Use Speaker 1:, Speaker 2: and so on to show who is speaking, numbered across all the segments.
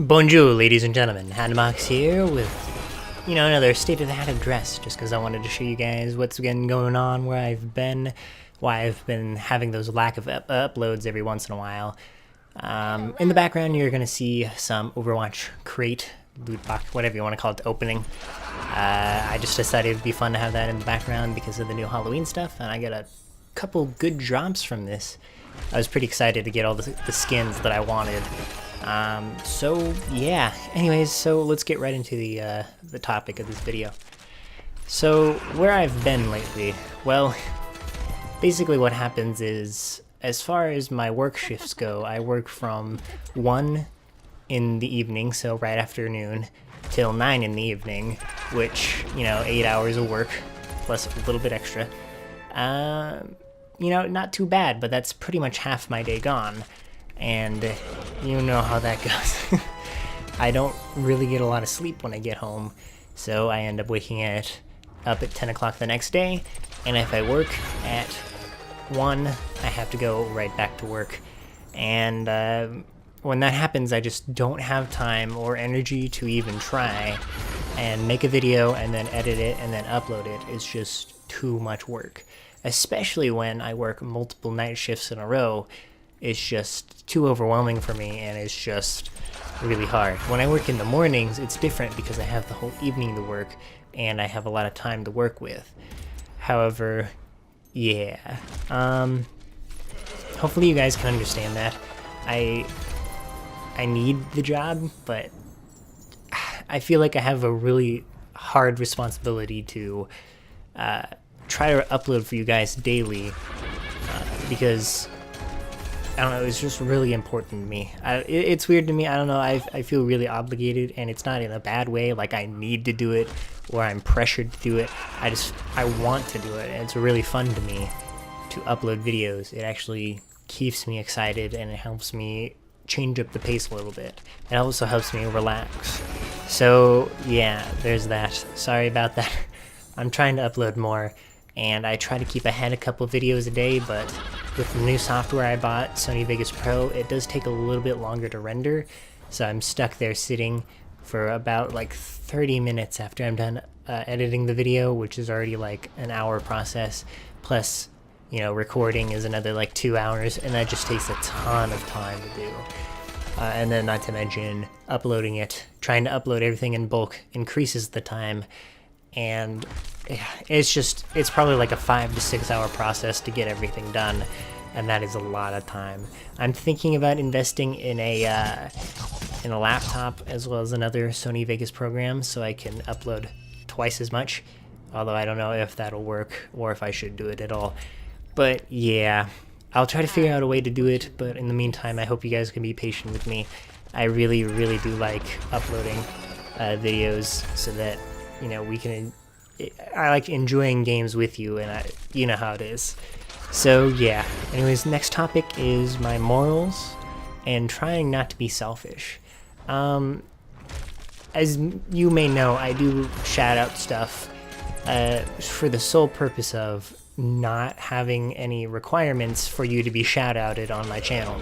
Speaker 1: Bonjour, ladies and gentlemen. Handbox here with, another state of the hat address, just because I wanted to show you guys what's been going on, where I've been, why I've been having those lack of uploads every once in a while. In the background, you're going to see some Overwatch crate, loot box, whatever you want to call it, opening. I just decided it'd be fun to have that in the background because of the new Halloween stuff, and I got a couple good drops from this. I was pretty excited to get all the skins that I wanted. So yeah, anyways, so let's get right into the topic of this video. So where I've been lately, well, basically what happens is, as far as my work shifts go, I work from 1 in the evening, so right afternoon, till 9 in the evening, which, 8 hours of work, plus a little bit extra. Not too bad, but that's pretty much half my day gone. And you know how that goes. I don't really get a lot of sleep when I get home, so I end up waking up at 10 o'clock the next day, and if I work at 1, I have to go right back to work. And when that happens, I just don't have time or energy to even try and make a video and then edit it and then upload it. It's just too much work, especially when I work multiple night shifts in a row. It's just too overwhelming for me, and it's just really hard. When I work in the mornings, it's different because I have the whole evening to work, and I have a lot of time to work with. However, yeah. Hopefully you guys can understand that. I need the job, but I feel like I have a really hard responsibility to try to upload for you guys daily, because I don't know, it's just really important to me. It's weird to me, I don't know, I feel really obligated, and it's not in a bad way, like I need to do it, or I'm pressured to do it. I want to do it, and it's really fun to me to upload videos. It actually keeps me excited, and it helps me change up the pace a little bit. It also helps me relax. So, yeah, there's that. Sorry about that. I'm trying to upload more, and I try to keep ahead a couple videos a day, but with the new software I bought, Sony Vegas Pro, it does take a little bit longer to render, so I'm stuck there sitting for about like 30 minutes after I'm done editing the video, which is already like an hour process, plus, recording is another like 2 hours, and that just takes a ton of time to do. And then not to mention uploading it, trying to upload everything in bulk increases the time, and it's probably like a 5 to 6 hour process to get everything done, and that is a lot of time. I'm thinking about investing in a laptop as well as another Sony Vegas program so I can upload twice as much, although I don't know if that'll work or if I should do it at all. But yeah, I'll try to figure out a way to do it, but in the meantime, I hope you guys can be patient with me. I really, really do like uploading videos so that, we can... I like enjoying games with you, and you know how it is. So yeah, anyways, next topic is my morals and trying not to be selfish. As you may know, I do shout out stuff for the sole purpose of not having any requirements for you to be shout outed on my channel.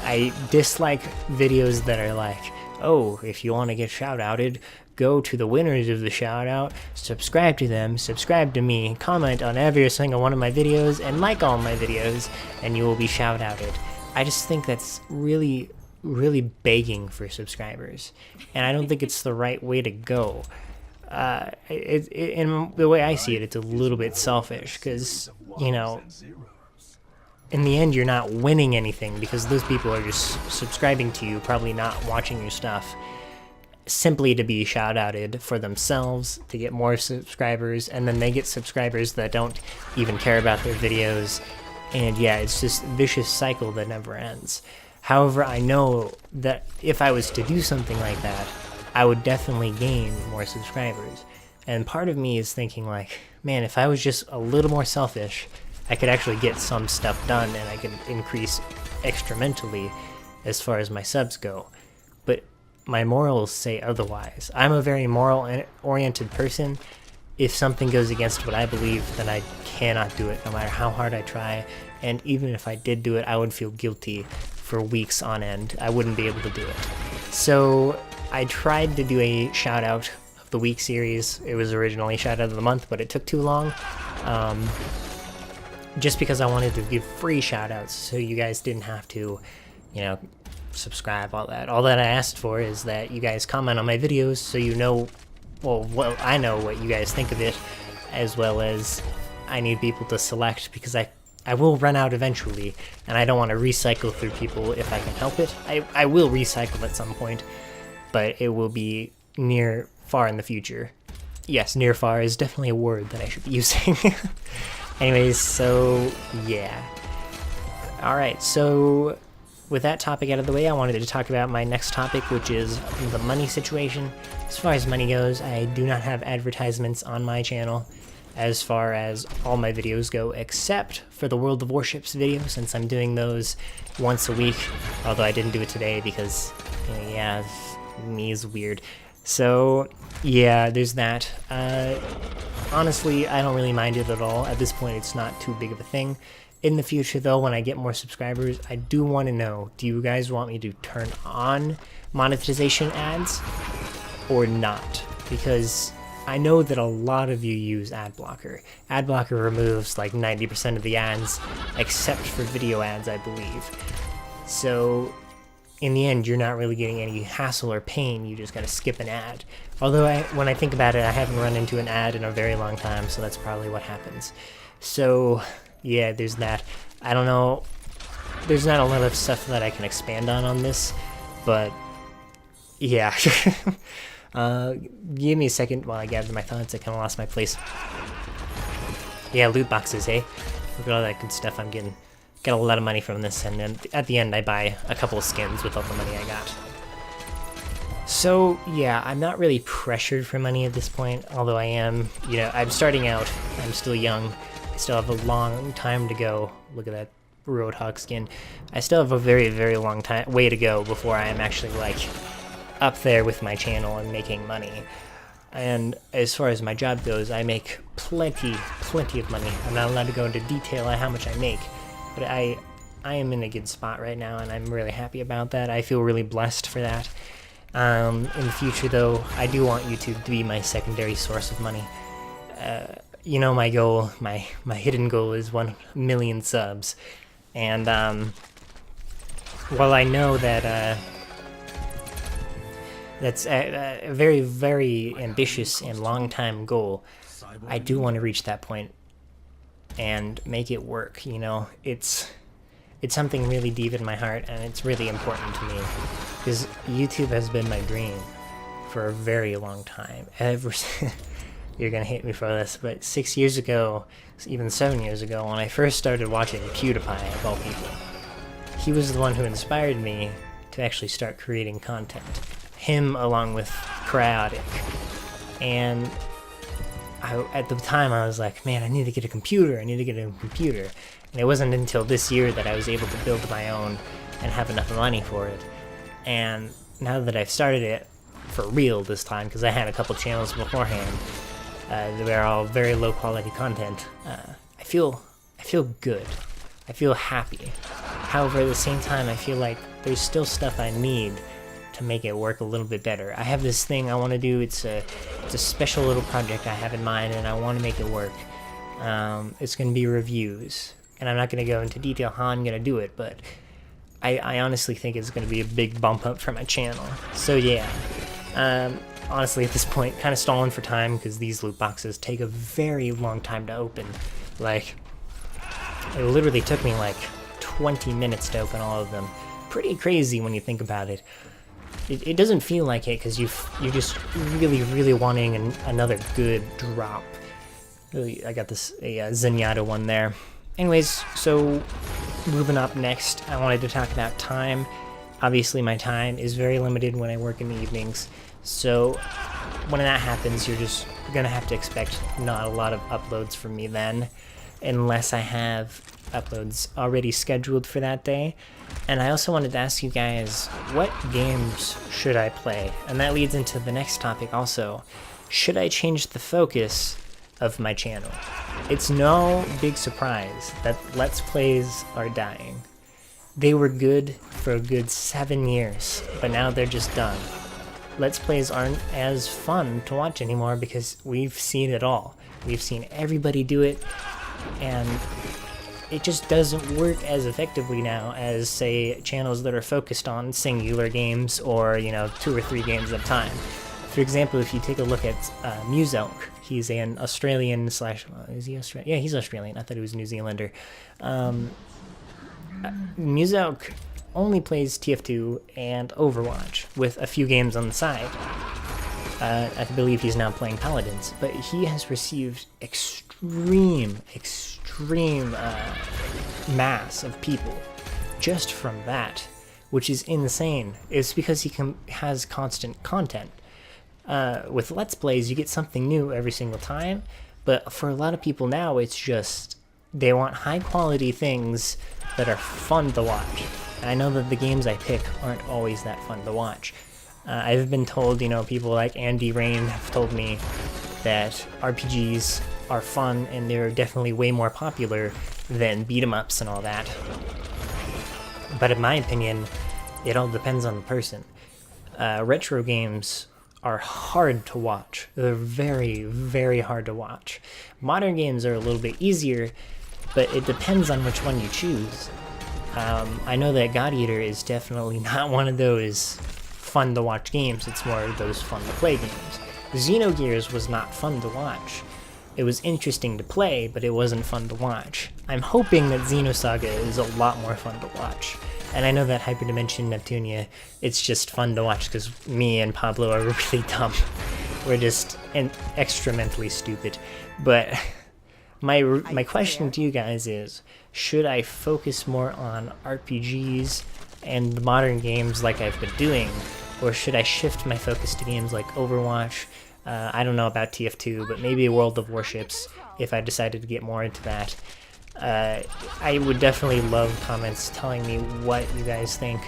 Speaker 1: I dislike videos that are like, oh, if you want to get shout outed, go to the winners of the shout out, subscribe to them, subscribe to me, comment on every single one of my videos, and like all my videos, and you will be shout outed. I just think that's really, really begging for subscribers, and I don't think it's the right way to go. In the way I see it, it's a little bit selfish, because, in the end, you're not winning anything, because those people are just subscribing to you, probably not watching your stuff, simply to be shout-outed for themselves, to get more subscribers, and then they get subscribers that don't even care about their videos, and yeah, it's just a vicious cycle that never ends. However, I know that if I was to do something like that, I would definitely gain more subscribers, and part of me is thinking like, man, if I was just a little more selfish, I could actually get some stuff done, and I could increase extramentally as far as my subs go. But my morals say otherwise. I'm a very moral-oriented person. If something goes against what I believe, then I cannot do it, no matter how hard I try. And even if I did do it, I would feel guilty for weeks on end. I wouldn't be able to do it. So I tried to do a shout out of the week series. It was originally shout out of the month, but it took too long. Just because I wanted to give free shout outs so you guys didn't have to, you know, subscribe, all that. All that I asked for is that you guys comment on my videos so you know, well, I know what you guys think of it, as well as I need people to select because I will run out eventually, and I don't want to recycle through people if I can help it. I will recycle at some point, but it will be near far in the future. Yes, near far is definitely a word that I should be using. Anyways, so yeah. Alright, so with that topic out of the way, I wanted to talk about my next topic, which is the money situation. As far as money goes, I do not have advertisements on my channel as far as all my videos go, except for the World of Warships video, since I'm doing those once a week, although I didn't do it today because, yeah, me is weird. So, yeah, there's that. Honestly, I don't really mind it at all. At this point, it's not too big of a thing. In the future, though, when I get more subscribers, I do want to know, do you guys want me to turn on monetization ads or not? Because I know that a lot of you use ad blocker. Ad blocker removes like 90% of the ads, except for video ads, I believe. So in the end, you're not really getting any hassle or pain, you just gotta skip an ad. Although when I think about it, I haven't run into an ad in a very long time, so that's probably what happens. So yeah, there's that. I don't know, there's not a lot of stuff that I can expand on this, but yeah. Give me a second while I gather my thoughts. I kind of lost my place. Yeah, loot boxes, eh? Look at all that good stuff I'm getting. Got a lot of money from this, and then at the end I buy a couple of skins with all the money I got. So, yeah, I'm not really pressured for money at this point, although I am, you know, I'm starting out. I'm still young. I still have a long time to go. Look at that Roadhog skin. I still have a very, very long way to go before I am actually, like, up there with my channel and making money. And as far as my job goes, I make plenty of money. I'm not allowed to go into detail on how much I make, but I am in a good spot right now, and I'm really happy about that. I feel really blessed for that. In the future, though, I do want YouTube to be my secondary source of money. You know, my goal, my hidden goal is 1 million subs, and while I know that that's a very, very ambitious and long-time goal, I do want to reach that point and make it work, you know? It's something really deep in my heart, and it's really important to me, because YouTube has been my dream for a very long time. You're gonna hate me for this, but 6 years ago, even 7 years ago, when I first started watching PewDiePie, of all people, he was the one who inspired me to actually start creating content. Him along with Chaotic. And at the time I was like, man, I need to get a computer, And it wasn't until this year that I was able to build my own and have enough money for it. And now that I've started it for real this time, because I had a couple channels beforehand, they were all very low quality content, I feel good. I feel happy. However, at the same time, I feel like there's still stuff I need to make it work a little bit better. I have this thing I want to do. It's a special little project I have in mind, and I want to make it work. It's going to be reviews, and I'm not going to go into detail how I'm going to do it, but I honestly think it's going to be a big bump up for my channel. So yeah, honestly at this point, kind of stalling for time because these loot boxes take a very long time to open. Like, it literally took me like 20 minutes to open all of them. Pretty crazy when you think about it. It doesn't feel like it because you're just really wanting another good drop. Really, I got this Zenyatta one there. Anyways, so moving up next, I wanted to talk about time. Obviously, my time is very limited when I work in the evenings. So when that happens, you're gonna have to expect not a lot of uploads from me then, unless I have uploads already scheduled for that day. And I also wanted to ask you guys, what games should I play? And that leads into the next topic also. Should I change the focus of my channel? It's no big surprise that Let's Plays are dying. They were good for a good 7 years, but now they're just done. Let's Plays aren't as fun to watch anymore because we've seen it all. We've seen everybody do it, and it just doesn't work as effectively now as, say, channels that are focused on singular games or, 2 or 3 games at a time. For example, if you take a look at Muselk, he's an Australian slash... is he Australian? Yeah, he's Australian. I thought he was a New Zealander. Muselk only plays TF2 and Overwatch with a few games on the side. I believe he's now playing Paladins, but he has received extreme mass of people just from that, which is insane. It's because he has constant content. With Let's Plays, you get something new every single time, but for a lot of people now, it's just they want high quality things that are fun to watch. And I know that the games I pick aren't always that fun to watch. I've been told, people like Andy Rain have told me that RPGs are fun and they're definitely way more popular than beat-em-ups and all that. But in my opinion, it all depends on the person. Retro games are hard to watch. They're very, very hard to watch. Modern games are a little bit easier, but it depends on which one you choose. I know that God Eater is definitely not one of those fun to watch games, it's more of those fun to play games. Xenogears was not fun to watch. It was interesting to play, but it wasn't fun to watch. I'm hoping that Xenosaga is a lot more fun to watch. And I know that Hyperdimension Neptunia, it's just fun to watch because me and Pablo are really dumb. We're just extra mentally stupid. But my question to you guys is, should I focus more on RPGs and modern games like I've been doing, or should I shift my focus to games like Overwatch? I don't know about TF2, but maybe World of Warships if I decided to get more into that. I would definitely love comments telling me what you guys think,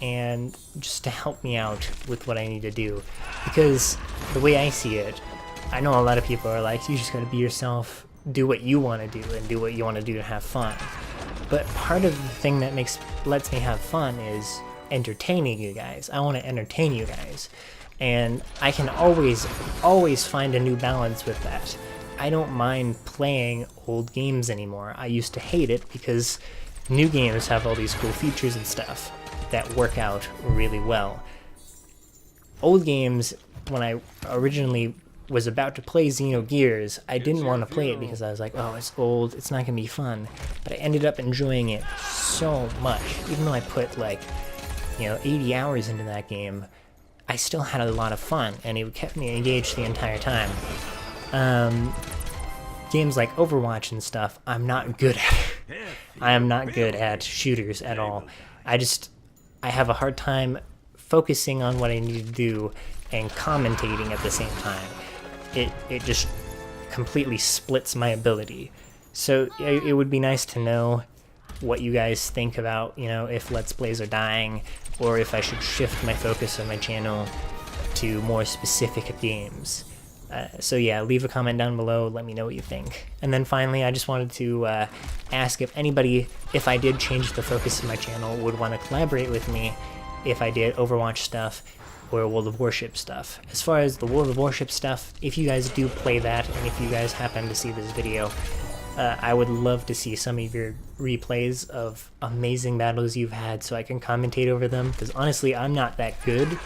Speaker 1: and just to help me out with what I need to do. Because the way I see it, I know a lot of people are like, you just gotta be yourself, do what you want to do, and do what you want to do to have fun. But part of the thing that lets me have fun is entertaining you guys. I want to entertain you guys. And I can always find a new balance with that. I don't mind playing old games anymore. I used to hate it because new games have all these cool features and stuff that work out really well. Old games, when I originally was about to play Xenogears, I didn't want to play it because I was like, oh, it's old, it's not going to be fun. But I ended up enjoying it so much. Even though I put 80 hours into that game, I still had a lot of fun, and it kept me engaged the entire time. Games like Overwatch and stuff, I'm not good at. I am not good at shooters at all. I have a hard time focusing on what I need to do and commentating at the same time. It just completely splits my ability. So it would be nice to know what you guys think about, if Let's Plays are dying, or if I should shift my focus on my channel to more specific games. So yeah, leave a comment down below, let me know what you think. And then finally, I just wanted to ask if anybody, if I did change the focus of my channel, would want to collaborate with me if I did Overwatch stuff or World of Warships stuff. As far as the World of Warships stuff, if you guys do play that, and if you guys happen to see this video, I would love to see some of your replays of amazing battles you've had so I can commentate over them, because honestly, I'm not that good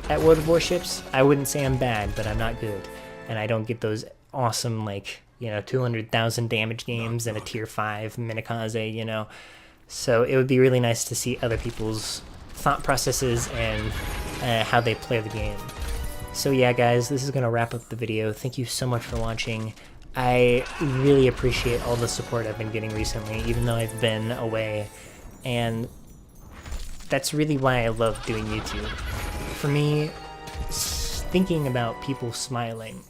Speaker 1: at World of Warships. I wouldn't say I'm bad, but I'm not good. And I don't get those awesome, 200,000 damage games and a tier 5 Minikaze, So it would be really nice to see other people's thought processes and how they play the game. So yeah, guys, this is going to wrap up the video. Thank you so much for watching. I really appreciate all the support I've been getting recently, even though I've been away, and that's really why I love doing YouTube. For me, thinking about people smiling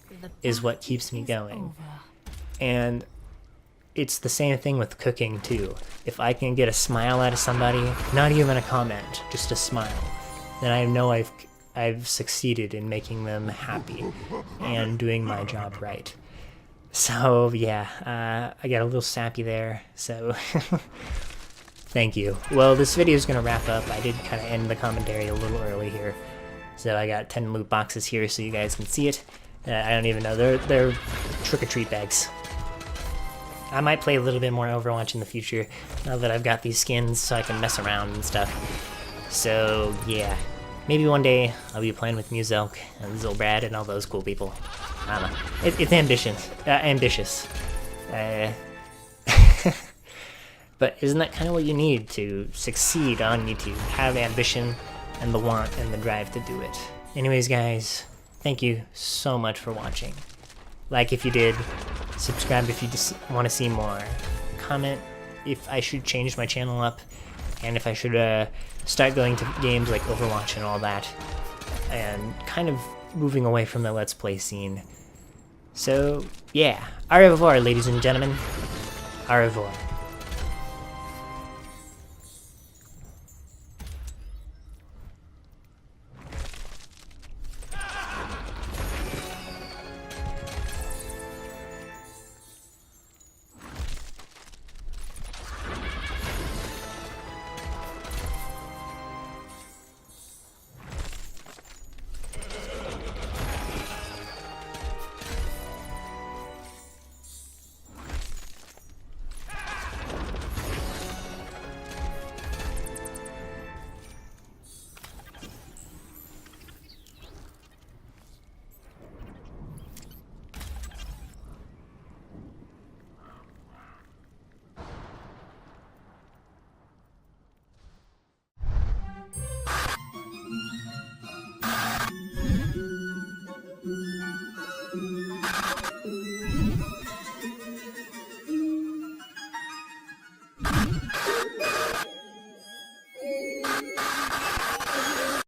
Speaker 1: is what keeps me going, and it's the same thing with cooking too. If I can get a smile out of somebody, not even a comment, just a smile, then I know I've succeeded in making them happy and doing my job right. So yeah, I got a little sappy there, so Thank you. Well, this video is going to wrap up. I did kind of end the commentary a little early here. So I got 10 loot boxes here so you guys can see it. I don't even know. They're trick-or-treat bags. I might play a little bit more Overwatch in the future now that I've got these skins so I can mess around and stuff. So, yeah. Maybe one day I'll be playing with Muzelk and Zilbrad and all those cool people. I don't know. It's ambitious. But isn't that kind of what you need to succeed on YouTube? Have ambition and the want and the drive to do it. Anyways, guys, thank you so much for watching. Like if you did, subscribe if you just want to see more, comment if I should change my channel up, and if I should start going to games like Overwatch and all that, and kind of moving away from the Let's Play scene. So, yeah, au revoir, ladies and gentlemen. Au revoir.